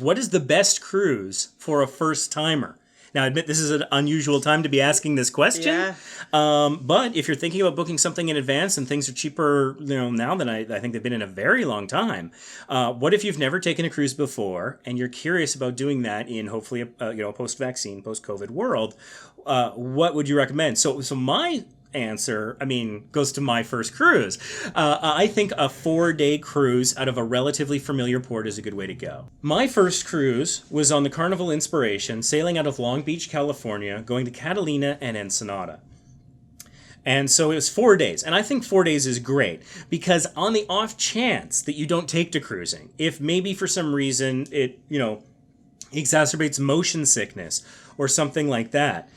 What is the best cruise for a first timer? Now, I admit this is an unusual time to be asking this question. Yeah. But if you're thinking about booking something in advance and things are cheaper, now than I think they've been in a very long time. What if you've never taken a cruise before and you're curious about doing that in hopefully a post-vaccine, post-COVID world? What would you recommend? So my answer, goes to my first cruise. I think a 4-day cruise out of a relatively familiar port is a good way to go. My first cruise was on the Carnival Inspiration, sailing out of Long Beach, California, going to Catalina and Ensenada. And so it was 4 days. And I think 4 days is great because on the off chance that you don't take to cruising, if maybe for some reason it, exacerbates motion sickness or something like that,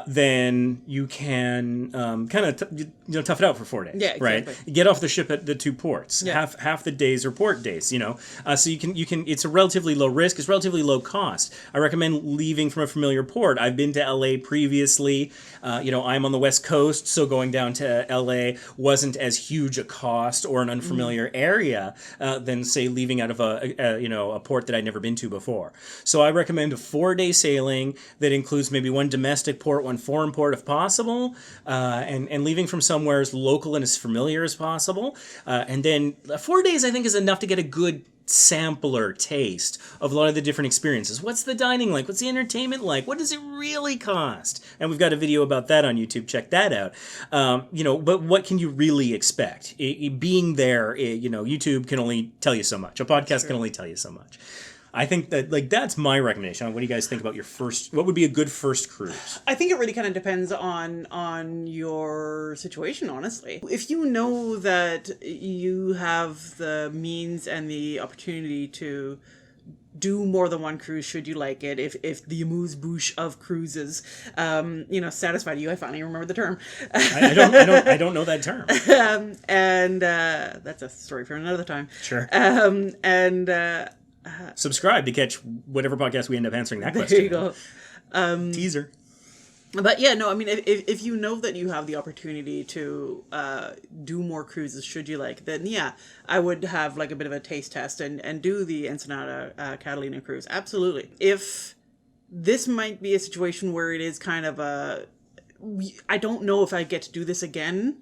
then you can kind of tough it out for 4 days. Yeah, exactly. Right. Get off the ship at the two ports. Yeah. Half the days are port days. So you can. It's a relatively low risk. It's relatively low cost. I recommend leaving from a familiar port. I've been to LA previously. I'm on the West Coast, so going down to LA wasn't as huge a cost or an unfamiliar area than say leaving out of a port that I'd never been to before. So I recommend a 4-day sailing that includes maybe one domestic port, one foreign port if possible, and leaving from somewhere as local and as familiar as possible. And then 4 days I think is enough to get a good sampler taste of a lot of the different experiences. What's the dining like? What's the entertainment like? What does it really cost? And we've got a video about that on YouTube. Check that out. But what can you really expect? Being there, YouTube can only tell you so much. A podcast can only tell you so much. I think that that's my recommendation. What do you guys think about your first? What would be a good first cruise? I think it really kind of depends on your situation, honestly. If you know that you have the means and the opportunity to do more than one cruise should you like it, if the amuse-bouche of cruises satisfied you. I finally remember the term. I don't know that term. And that's a story for another time. Sure. Subscribe to catch whatever podcast we end up answering that question. There you go. Teaser. But yeah, no, if you know that you have the opportunity to do more cruises, should you like, then yeah, I would have like a bit of a taste test and do the Ensenada Catalina cruise. Absolutely. If this might be a situation where it is kind of I don't know if I get to do this again.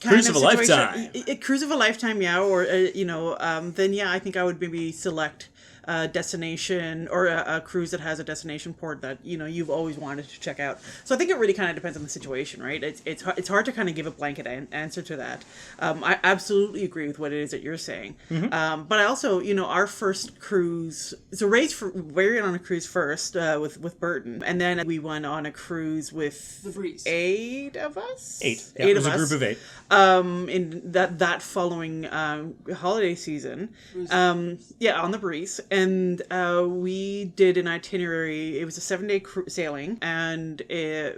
Cruise of a lifetime. Cruise of a lifetime, yeah. Or, then yeah, I think I would maybe select a destination or a cruise that has a destination port that, you've always wanted to check out. So I think it really kind of depends on the situation, right? It's hard to kind of give a blanket answer to that. I absolutely agree with what it is that you're saying. Mm-hmm. But I also, our first cruise, so we went on a cruise first with Burton. And then we went on a cruise with the Breeze. 8 of us? 8. Yeah, it was a group of 8. In that following holiday season, on the Breeze, and we did an itinerary. It was a 7-day sailing, and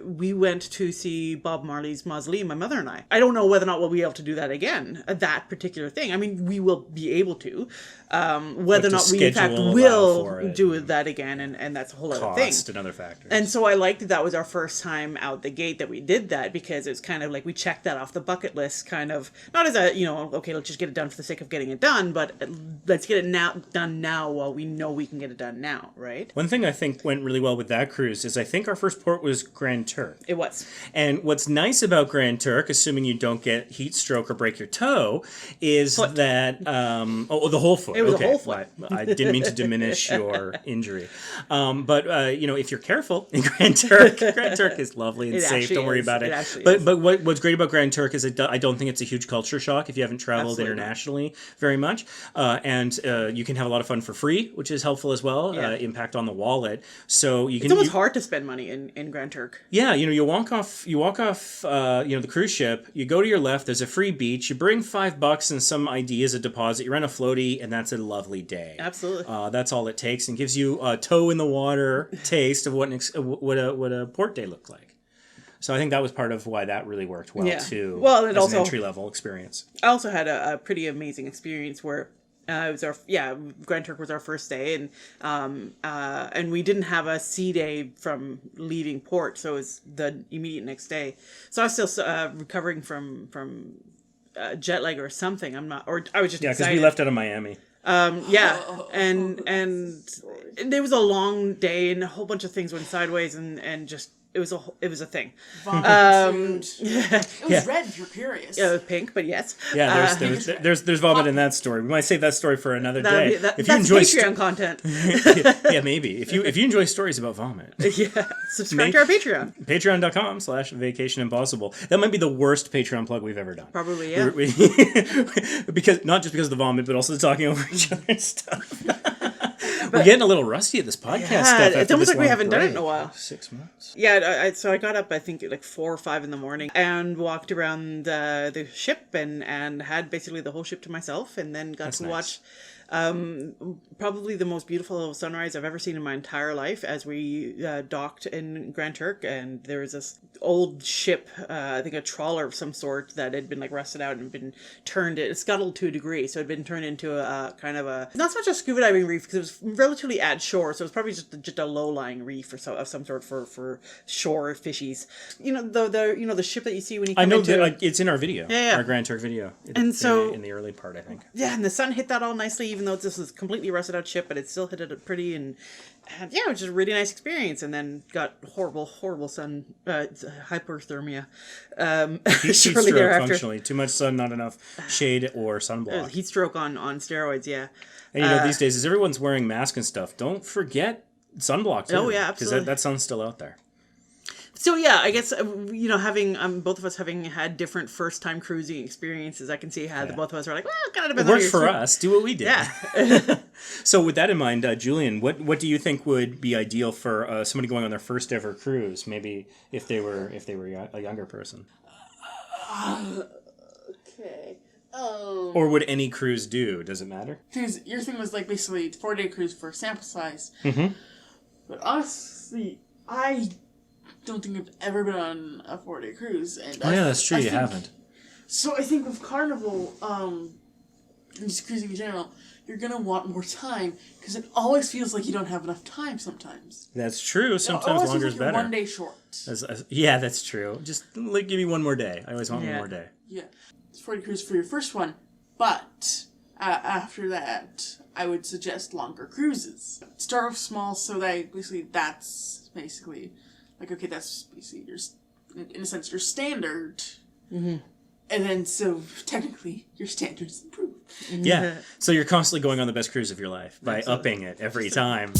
we went to see Bob Marley's mausoleum. My mother and I. I don't know whether or not we'll be able to do that again. That particular thing. We will be able to. Whether or not we in fact will do that again, and that's a whole other thing. Cost and other factors. And so I liked that was our first time out the gate that we did that, because it's kind of like we checked that off the bucket list, kind of not as a okay, let's just get it done for the sake of getting it done, but let's get it done now while we know we can get it done now, right? One thing I think went really well with that cruise is I think our first port was Grand Turk. It was. And what's nice about Grand Turk, assuming you don't get heat stroke or break your toe, is that the whole foot. It was a whole foot. I didn't mean to diminish your injury. But if you're careful in Grand Turk is lovely and safe. Don't worry about it. But what's great about Grand Turk is I don't think it's a huge culture shock if you haven't traveled internationally very much. And you can have a lot of fun for free, which is helpful as well. Yeah. Impact on the wallet. So you can. It's almost hard to spend money in Grand Turk. Yeah, you walk off the cruise ship. You go to your left. There's a free beach. You bring $5 and some ID as a deposit. You rent a floaty, and that's a lovely day. Absolutely. That's all it takes, and gives you a toe in the water taste of what a port day looked like. So I think that was part of why that really worked well too. Well, and as also an entry level experience. I also had a pretty amazing experience where it was Grand Turk was our first day, and we didn't have a sea day from leaving port, so it was the immediate next day. So I was still recovering from jet lag or something. I was just excited. Because we left out of Miami. Yeah, and it was a long day, and a whole bunch of things went sideways, and just it was a thing. Vomit ensued. Yeah, It was red, if you're curious. it was pink, but yes. Yeah, there's vomit in that story. We might save that story for another day. That's Patreon content. Yeah, maybe. If you enjoy stories about vomit, Yeah, subscribe to our Patreon. Patreon.com/vacationimpossible. That might be the worst Patreon plug we've ever done. Probably, yeah. Because not just because of the vomit, but also talking over each other's stuff. We're getting a little rusty at this podcast stuff. It's almost like we haven't done it in a while. 6 months. Yeah, so I got up, I think, like 4 or 5 in the morning and walked around the ship and had basically the whole ship to myself, and then got to watch probably the most beautiful sunrise I've ever seen in my entire life as we docked in Grand Turk, and there was this old ship, I think a trawler of some sort, that had been like rusted out and been turned, it scuttled to a degree, so it had been turned into a kind of a, not so much a scuba diving reef because it was relatively at shore, so it was probably just a low-lying reef or of some sort for shore fishies. You know, the ship that you see when you come into... I know, it's in our video, yeah. our Grand Turk video. And so... in the early part, I think. Yeah, and the sun hit that all nicely, even though this was a completely rusted out ship, but it still hit it pretty, and yeah, it was just a really nice experience. And then got horrible sun hyperthermia Heat shortly stroke, thereafter. Functionally, too much sun, not enough shade or sunblock. Heat stroke on steroids, yeah. And you know, these days, as everyone's wearing masks and stuff, don't forget sunblock too. Oh, yeah, absolutely. Because that sun's still out there. So yeah, I guess having both of us having had different first time cruising experiences, I can see how the both of us are like, well, kind of It depends. worked for us. Do what we did. Yeah. So with that in mind, Julian, what do you think would be ideal for somebody going on their first ever cruise? Maybe if they were a younger person. Okay. Or would any cruise do? Does it matter? Your thing was like basically 4-day cruise for sample size. Mm-hmm. But honestly, I don't think I've ever been on a 4-day cruise. And Yeah, that's true. You haven't. So I think with Carnival, and just cruising in general, you're going to want more time because it always feels like you don't have enough time sometimes. That's true. It Sometimes always longer feels is like you're better. 1 day short. Yeah, that's true. Just give me one more day. I always want one more day. Yeah. It's 4-day cruise for your first one, but after that, I would suggest longer cruises. Start off small so that that's basically like, okay, that's basically in a sense, your standard. Mm-hmm. And then, so technically, your standards improve. Yeah. So you're constantly going on the best cruise of your life by upping it every time.